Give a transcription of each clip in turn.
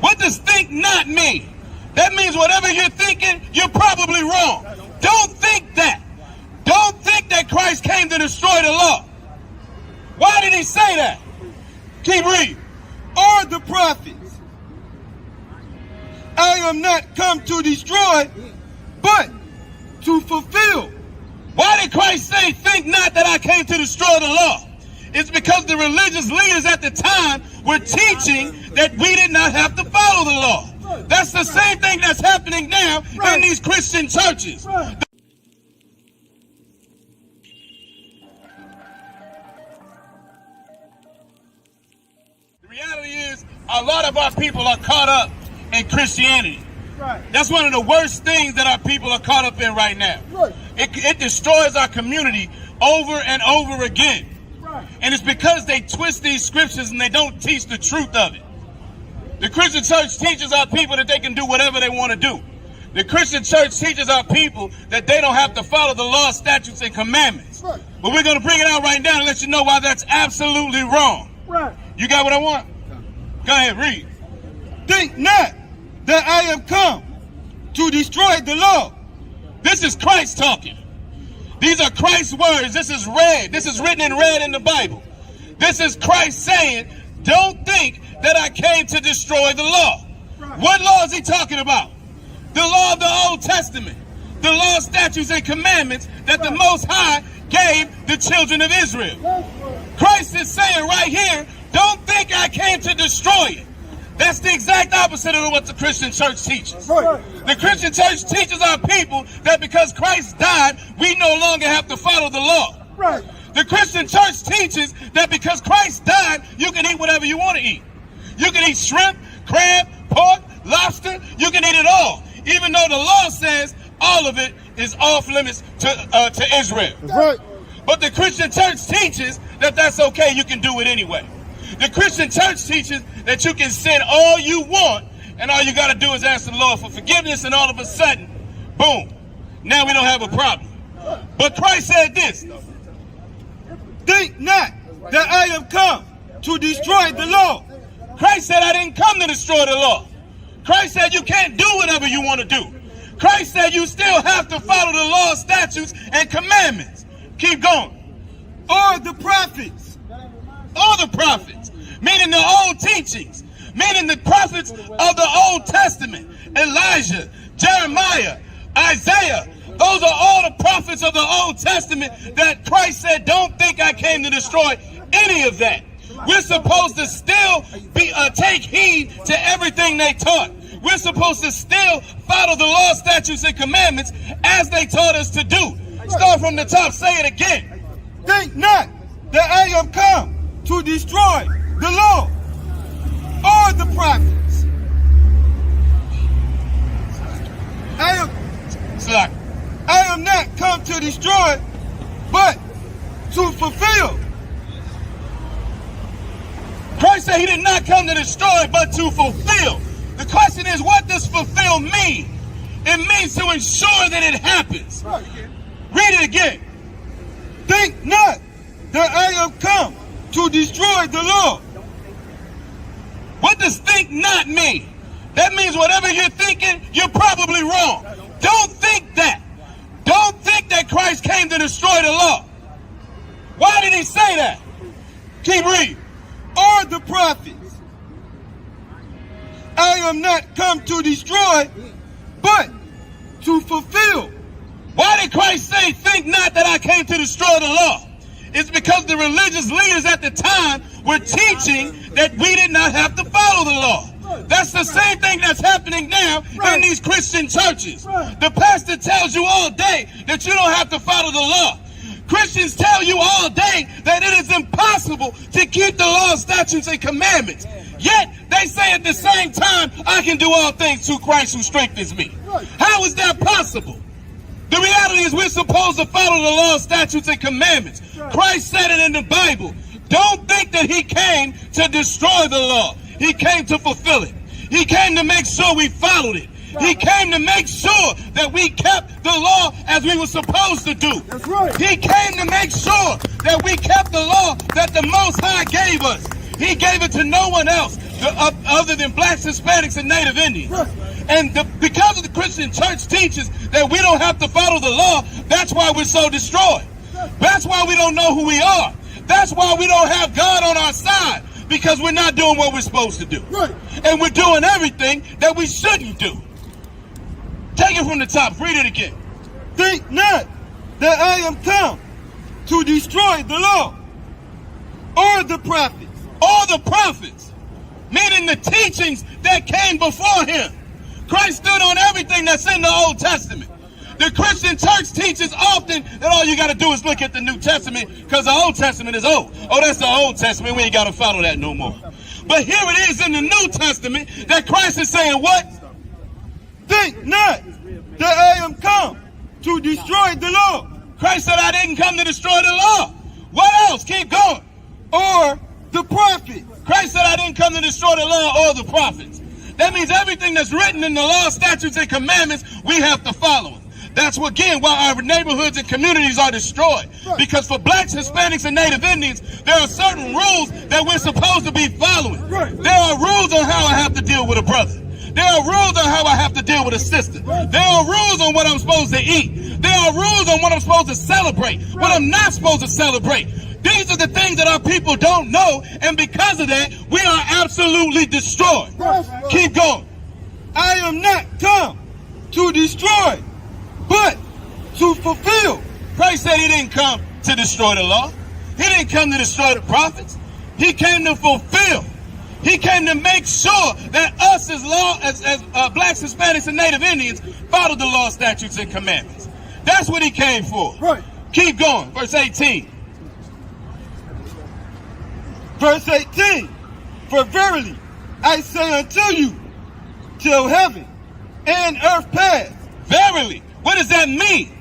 What does think not mean? That means whatever you're thinking, you're probably wrong. Don't think that. Don't think that Christ came to destroy the law. Why did he say that? Keep reading. Or the prophets. I am not come to destroy, but to fulfill. Why did Christ say, think not that I came to destroy the law? It's because the religious leaders at the time were teaching that we did not have to follow the law. That's the same thing that's happening now in these Christian churches. The reality is, a lot of our people are caught up in Christianity. That's one of the worst things that our people are caught up in right now. It destroys our community over and over again. And it's because they twist these scriptures and they don't teach the truth of it. The Christian church teaches our people that they can do whatever they want to do. The Christian church teaches our people that they don't have to follow the law, statutes, and commandments. But we're going to bring it out right now and let you know why that's absolutely wrong. You got what I want? Go ahead, read. Think not that I am come to destroy the law. This is Christ talking. These are Christ's words. This is red. This is written in red in the Bible. This is Christ saying, don't think that I came to destroy the law. What law is he talking about? The law of the Old Testament. The law, statutes, and commandments that the Most High gave the children of Israel. Christ is saying right here, don't think I came to destroy it. That's the exact opposite of what the Christian church teaches. The Christian church teaches our people that because Christ died, we no longer have to follow the law. The Christian church teaches that because Christ died, you can eat whatever you want to eat. You can eat shrimp, crab, pork, lobster. You can eat it all, even though the law says all of it is off limits to Israel. But the Christian church teaches that that's okay. You can do it anyway. The Christian church teaches that you can sin all you want, and all you got to do is ask the Lord for forgiveness, and all of a sudden, boom, now we don't have a problem. But Christ said this. Think not that I am come to destroy the law. Christ said, I didn't come to destroy the law. Christ said you can't do whatever you want to do. Christ said you still have to follow the law, statutes, and commandments. Keep going. Or the prophets. All the prophets, meaning the old teachings, meaning the prophets of the Old Testament, Elijah, Jeremiah, Isaiah. Those are all the prophets of the Old Testament that Christ said, don't think I came to destroy any of that. We're supposed to still take heed to everything they taught. We're supposed to still follow the law, statutes, and commandments as they taught us to do. Start from the top, say it again. Think not that I am come to destroy the law or the prophets. I am not come to destroy, but to fulfill. Christ said he did not come to destroy, but to fulfill. The question is, what does fulfill mean? It means to ensure that it happens. Read it again. Think not that I am come to destroy the law. What does think not mean? That means whatever you're thinking, you're probably wrong. Don't think that. Don't think that Christ came to destroy the law. Why did he say that? Keep reading. Or the prophets. I am not come to destroy, but to fulfill. Why did Christ say, think not that I came to destroy the law? It's because the religious leaders at the time were teaching that we did not have to follow the law. That's the same thing that's happening now in these Christian churches. The pastor tells you all day that you don't have to follow the law. Christians tell you all day that it is impossible to keep the law, statutes, and commandments. Yet they say at the same time, I can do all things through Christ who strengthens me. How is that possible? The reality is we're supposed to follow the law, statutes, and commandments. Christ said it in the Bible. Don't think that he came to destroy the law. He came to fulfill it. He came to make sure we followed it. He came to make sure that we kept the law as we were supposed to do. That's right. He came to make sure that we kept the law that the Most High gave us. He gave it to no one else. other than blacks, Hispanics, and Native Indians. Right. And because of the Christian church teaches that we don't have to follow the law, that's why we're so destroyed. That's why we don't know who we are. That's why we don't have God on our side, because we're not doing what we're supposed to do. Right. And we're doing everything that we shouldn't do. Take it from the top. Read it again. Think not that I am come to destroy the law or the prophets. All the prophets, meaning the teachings that came before him. Christ stood on everything that's in the Old Testament. The Christian church teaches often that all you got to do is look at the New Testament because the Old Testament is old. Oh, that's the Old Testament. We ain't got to follow that no more. But here it is in the New Testament that Christ is saying what? Think not that I am come to destroy the law. Christ said, I didn't come to destroy the law. What else? Keep going. Or the prophets. Christ said, I didn't come to destroy the law or the prophets. That means everything that's written in the law, statutes, and commandments, we have to follow them. That's, again, why our neighborhoods and communities are destroyed. Because for blacks, Hispanics, and Native Indians, there are certain rules that we're supposed to be following. There are rules on how I have to deal with a brother. There are rules on how I have to deal with a sister. There are rules on what I'm supposed to eat. There are rules on what I'm supposed to celebrate, what I'm not supposed to celebrate. These are the things that our people don't know, and because of that, we are absolutely destroyed. Keep going. I am not come to destroy, but to fulfill. Christ said he didn't come to destroy the law. He didn't come to destroy the prophets. He came to fulfill. He came to make sure that us as blacks, Hispanics, and Native Indians follow the law, statutes, and commandments. That's what he came for. Right. Keep going. Verse 18. Verse 18. For verily I say unto you, till heaven and earth pass. Verily. What does that mean?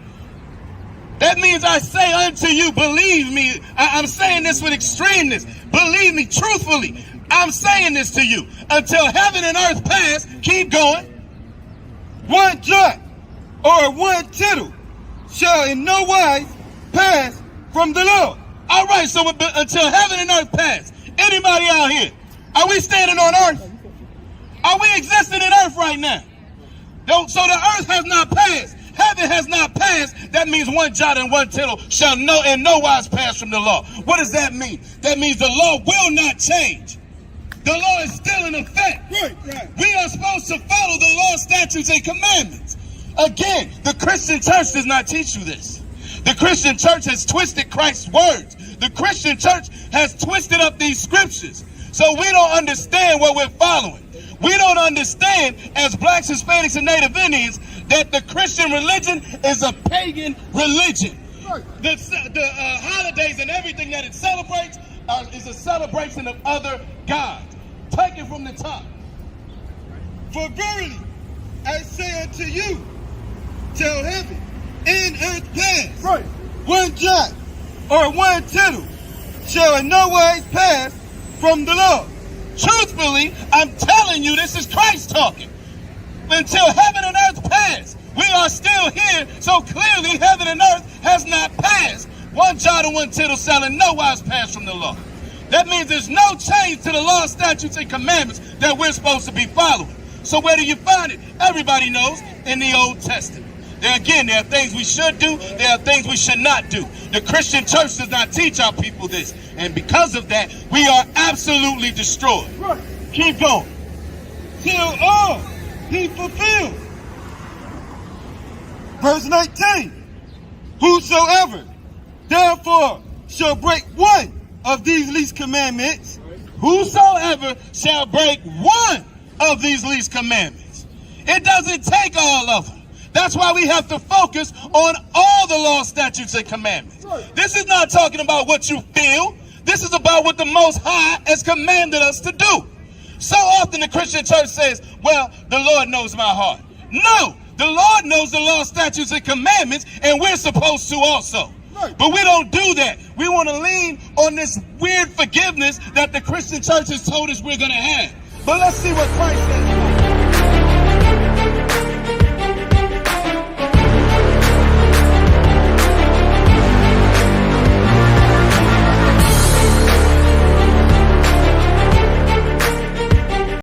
That means I say unto you, believe me. I'm saying this with extremeness. Believe me, truthfully. I'm saying this to you. Until heaven and earth pass, keep going. One jot or one tittle shall in no wise pass from the law. All right, so until heaven and earth pass, anybody out here, are we standing on earth? Are we existing in earth right now? So the earth has not passed. Heaven has not passed. That means one jot and one tittle shall in no wise pass from the law. What does that mean? That means the law will not change. The law is still in effect. Right. We are supposed to follow the law, statutes, and commandments. Again, the Christian church does not teach you this. The Christian church has twisted Christ's words. The Christian church has twisted up these scriptures. So we don't understand what we're following. We don't understand, as blacks, Hispanics, and Native Indians, that the Christian religion is a pagan religion. The holidays and everything that it celebrates is a celebration of other gods. Take it from the top. For verily I say unto you, till heaven and earth pass. Right. One jot or one tittle shall in no wise pass from the law. Truthfully, I'm telling you, this is Christ talking. Until heaven and earth pass, we are still here, so clearly heaven and earth has not passed. One jot or one tittle shall in no wise pass from the law. That means there's no change to the law, statutes, and commandments that we're supposed to be following. So where do you find it? Everybody knows, in the Old Testament. There are things we should do, there are things we should not do. The Christian church does not teach our people this. And because of that, we are absolutely destroyed. Right. Keep going. Till all be fulfilled. Verse 19. Whosoever therefore shall break one of these least commandments, Whosoever shall break one of these least commandments. It doesn't take all of them. That's why we have to focus on all the law, statutes, and commandments. This is not talking about what you feel. This is about what the Most High has commanded us to do. So often the Christian church says, well, the Lord knows my heart. No, the Lord knows the law, statutes, and commandments, and we're supposed to also. But we don't do that. We want to lean on this weird forgiveness that the Christian church has told us we're going to have. But let's see what Christ says.